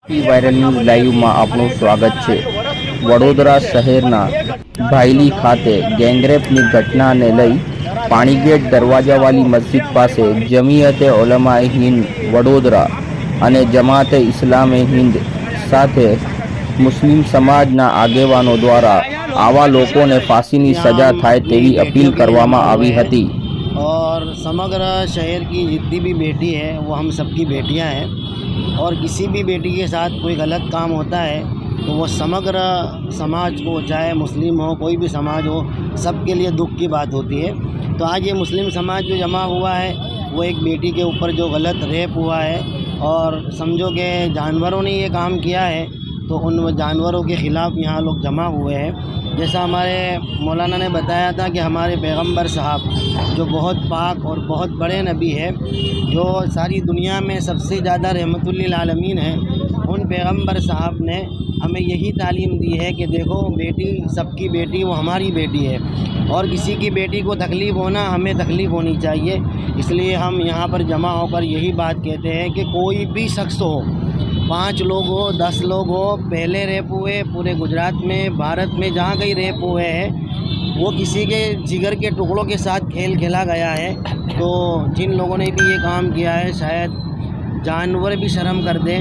Viral news લાઈવમાં આપનું સ્વાગત છે। વડોદરા શહેરના ભાયલી ખાતે ગેંગરેપની ઘટનાને લઈ પાણીગેટ દરવાજાવાળી મસ્જિદ પાસે જમિયતે ઉલમાએ હિન્દ વડોદરા અને જમાતે ઇસ્લામે હિન્દ સાથે મુસ્લિમ સમાજના આગેવાનો દ્વારા આવા લોકોને ફાંસીની સજા થાય તેવી અપીલ કરવામાં આવી હતી। और समग्र शहर की जितनी भी बेटी है वो हम सबकी बेटियां हैं और किसी भी बेटी के साथ कोई गलत काम होता है तो वो समग्र समाज को, चाहे मुस्लिम हो कोई भी समाज हो, सबके लिए दुख की बात होती है। तो आज ये मुस्लिम समाज जो जमा हुआ है वो एक बेटी के ऊपर जो गलत रेप हुआ है और समझो कि जानवरों ने ये काम किया है तो उन जानवरों के ख़िलाफ़ यहाँ लोग जमा हुए हैं। जैसा हमारे मौलाना ने बताया था कि हमारे पैगंबर साहब जो बहुत पाक और बहुत बड़े नबी है, जो सारी दुनिया में सबसे ज़्यादा रहमतुल लिल आलमीन है, उन पैगंबर साहब ने हमें यही तालीम दी है कि देखो बेटी सबकी बेटी वो हमारी बेटी है और किसी की बेटी को तकलीफ़ होना हमें तकलीफ़ होनी चाहिए। इसलिए हम यहाँ पर जमा होकर यही बात कहते हैं कि कोई भी शख्स हो, 5 लोग हो, 10 लोग हो, पहले रेप हुए पूरे गुजरात में, भारत में जहाँ कहीं रेप हुए हैं, वो किसी के जिगर के टुकड़ों के साथ खेल खेला गया है। तो जिन लोगों ने भी ये काम किया है शायद जानवर भी शर्म कर दें,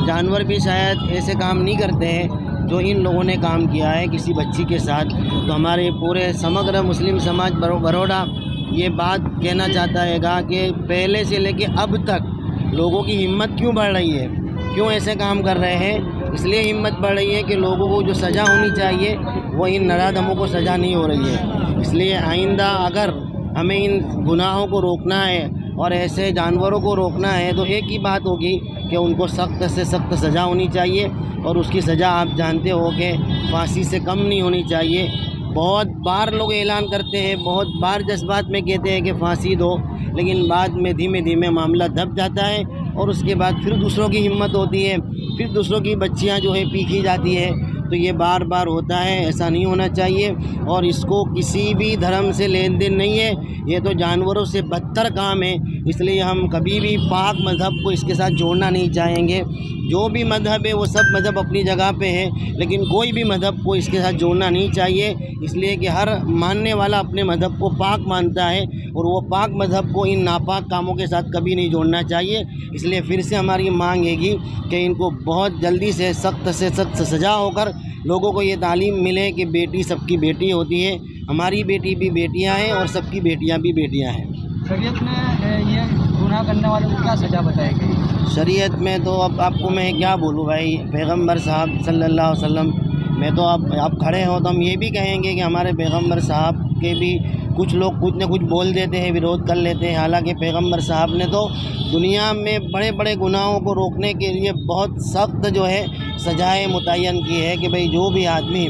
जानवर भी शायद ऐसे काम नहीं करते हैं जो इन लोगों ने काम किया है किसी बच्ची के साथ। तो हमारे पूरे समग्र मुस्लिम समाज बड़ौदा ये बात कहना चाहता है कि पहले से लेके अब तक लोगों की हिम्मत क्यों बढ़ रही है, क्यों ऐसे काम कर रहे हैं। इसलिए हिम्मत बढ़ रही है कि लोगों को जो सज़ा होनी चाहिए वो इन नराधमों को सज़ा नहीं हो रही है। इसलिए आइंदा अगर हमें इन गुनाहों को रोकना है और ऐसे जानवरों को रोकना है तो एक ही बात होगी कि उनको सख्त से सख्त सज़ा होनी चाहिए और उसकी सज़ा आप जानते हो कि फांसी से कम नहीं होनी चाहिए। बहुत बार लोग ऐलान करते हैं, बहुत बार जज्बात में कहते हैं कि फांसी दो, लेकिन बाद में धीमे धीमे मामला दब जाता है और उसके बाद फिर दूसरों की हिम्मत होती है, फिर दूसरों की बच्चियां जो है पीखी जाती है। तो ये बार बार होता है, ऐसा नहीं होना चाहिए और इसको किसी भी धर्म से लेन देन नहीं है, ये तो जानवरों से बदतर काम है। इसलिए हम कभी भी पाक मज़हब को इसके साथ जोड़ना नहीं चाहेंगे। जो भी मज़हब है वो सब मज़हब अपनी जगह पे है, लेकिन कोई भी मज़हब को इसके साथ जोड़ना नहीं चाहिए। इसलिए कि हर मानने वाला अपने मज़हब को पाक मानता है और वो पाक मज़हब को इन नापाक कामों के साथ कभी नहीं जोड़ना चाहिए। इसलिए फिर से हमारी मांग है कि इनको बहुत जल्दी से सख्त सज़ा होकर लोगों को ये तालीम मिले कि बेटी सबकी बेटी होती है, हमारी बेटी भी बेटियां हैं और सबकी बेटियां भी बेटियां हैं। शरीयत में ये गुनाह करने वालों को क्या सज़ा बताई गई? शरीयत में तो अब आपको मैं क्या बोलूँ भाई, पैगंबर साहब सल्लल्लाहु अलैहि वसल्लम में तो अब खड़े हो तो हम ये भी कहेंगे कि हमारे पैगंबर साहब के भी कुछ लोग कुछ न कुछ बोल देते हैं, विरोध कर लेते हैं। हालांकि पैगंबर साहब ने तो दुनिया में बड़े बड़े गुनाहों को रोकने के लिए बहुत सख्त जो है सजाएं मुतय्यन की है कि भाई जो भी आदमी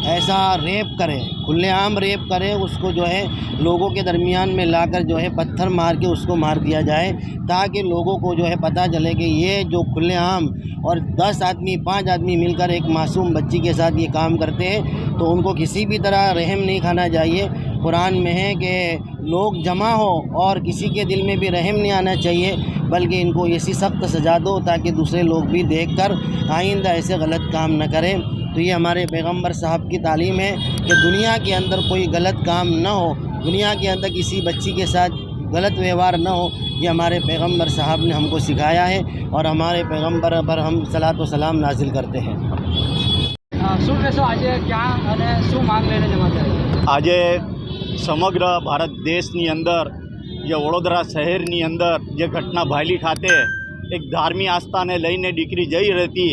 ऐसा रेप करे, खुलेआम रेप करे, उसको जो है लोगों के दरमियान में लाकर जो है पत्थर मार के उसको मार दिया जाए, ताकि लोगों को जो है पता चले कि ये जो खुलेआम और 10 आदमी 5 आदमी मिलकर एक मासूम बच्ची के साथ ये काम करते हैं तो उनको किसी भी तरह रहम नहीं खाना चाहिए। कुरान में है कि लोग जमा हो और किसी के दिल में भी रहम नहीं आना चाहिए, बल्कि इनको ऐसी सख्त सज़ा दो ताकि दूसरे लोग भी देखकर आइंदा ऐसे गलत काम न करें। तो ये हमारे पैगंबर साहब की तालीम है कि दुनिया के अंदर कोई गलत काम न हो, दुनिया के अंदर किसी बच्ची के साथ गलत व्यवहार न हो। ये हमारे पैगंबर साहब ने हमको सिखाया है और हमारे पैगंबर पर हम सलात व सलाम नाजिल करते हैं। શું કહેશો આજે ક્યાં અને શું માંગ લઈને જમા થયા? આજે સમગ્ર ભારત દેશની અંદર જે વડોદરા શહેરની અંદર જે ઘટના ભાયલી ખાતે એક ધાર્મિક આસ્થાને લઈને દીકરી જઈ રહી હતી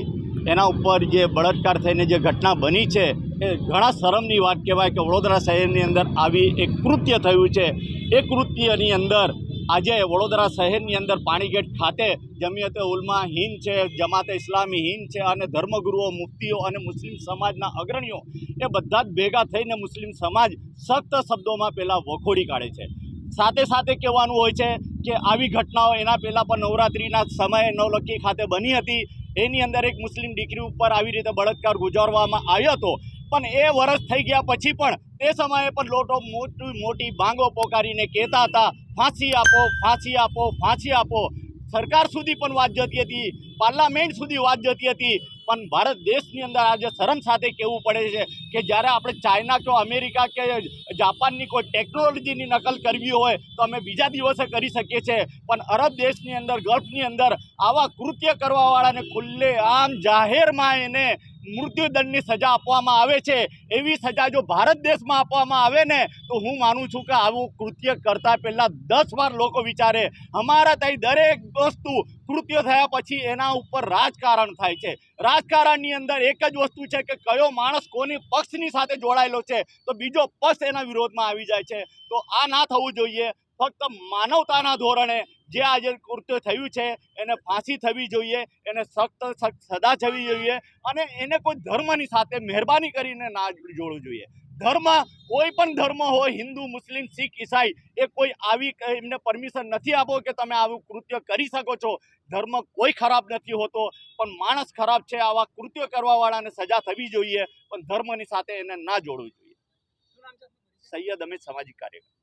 એના ઉપર જે બળાત્કાર થઈને જે ઘટના બની છે એ ઘણા શરમની વાત કહેવાય કે વડોદરા શહેરની અંદર આવી એક કૃત્ય થયું છે। એ કૃત્યની અંદર આજે વડોદરા શહેરની અંદર પાણીગેટ ખાતે જમિયતે ઉલમા હિન્દ છે, જમાતે ઇસ્લામી હિન્દ છે અને ધર્મગુરુઓ, મુફ્તીઓ અને મુસ્લિમ સમાજના અગ્રણીઓ એ બધા જ ભેગા થઈને મુસ્લિમ સમાજ સખ્ત શબ્દોમાં પહેલાં વખોડી કાઢે છે। સાથે સાથે કહેવાનું હોય છે કે આવી ઘટનાઓ એના પહેલાં પણ નવરાત્રિના સમયે નવલખી ખાતે બની હતી। એની અંદર એક મુસ્લિમ દીકરી ઉપર આવી રીતે બળાત્કાર ગુજારવામાં આવ્યો હતો, પણ એ વર્ષ થઈ ગયા પછી પણ તે સમયે પણ લોકો મોટી મોટી બાંગો પોકારીને કહેતા હતા ફાંસી આપો, ફાંસી આપો, ફાંસી આપો। સરકાર સુધી પણ વાત જતી હતી, પાર્લામેન્ટ સુધી વાત જતી હતી, પણ ભારત દેશની અંદર આજે શરમ સાથે કહેવું પડે છે કે જ્યારે આપણે ચાઇના કે અમેરિકા કે જાપાનની કોઈ ટેકનોલોજીની નકલ કરવી હોય તો અમે બીજા દિવસે કરી શકીએ છીએ, પણ અરબ દેશની અંદર, ગલ્ફની અંદર આવા કૃત્ય કરવાવાળાને ખુલ્લે આમ જાહેરમાં એને મૃત્યુદંડની સજા આપવામાં આવે છે. એવી સજા જો ભારત દેશમાં આપવામાં આવે ને તો હું માનું છું કે આવું કૃત્ય કરતાં પહેલાં 10 વાર લોકો વિચારે. અમારા ત્યાં દરેક વસ્તુ કૃત્ય થયા પછી એના ઉપર રાજકારણ થાય છે. રાજકારણની અંદર એક જ વસ્તુ છે કે કયો માણસ કોની પક્ષની સાથે જોડાયેલો છે તો બીજો પક્ષ એના વિરોધમાં આવી જાય છે. તો આ ના થવું જોઈએ. ફક્ત માનવતાના ધોરણે જે આજે કૃત્ય થયું છે એને ફાંસી થવી જોઈએ, એને સખ્ત સજા થવી જોઈએ અને એને કોઈ ધર્મની સાથે મહેરબાની કરીને ના જોડવું જોઈએ. ધર્મ કોઈ પણ ધર્મ હોય, હિન્દુ, મુસ્લિમ, શીખ, ઈસાઈ, એ કોઈ આવી એમને પરમિશન નથી આપો કે તમે આવું કૃત્ય કરી શકો છો. ધર્મ કોઈ ખરાબ નથી હોતો, પણ માણસ ખરાબ છે. આવા કૃત્ય કરવાવાળાને સજા થવી જોઈએ, પણ ધર્મની સાથે એને ના જોડવું જોઈએ. સૈયદ અમીર, સામાજિક કાર્યકર.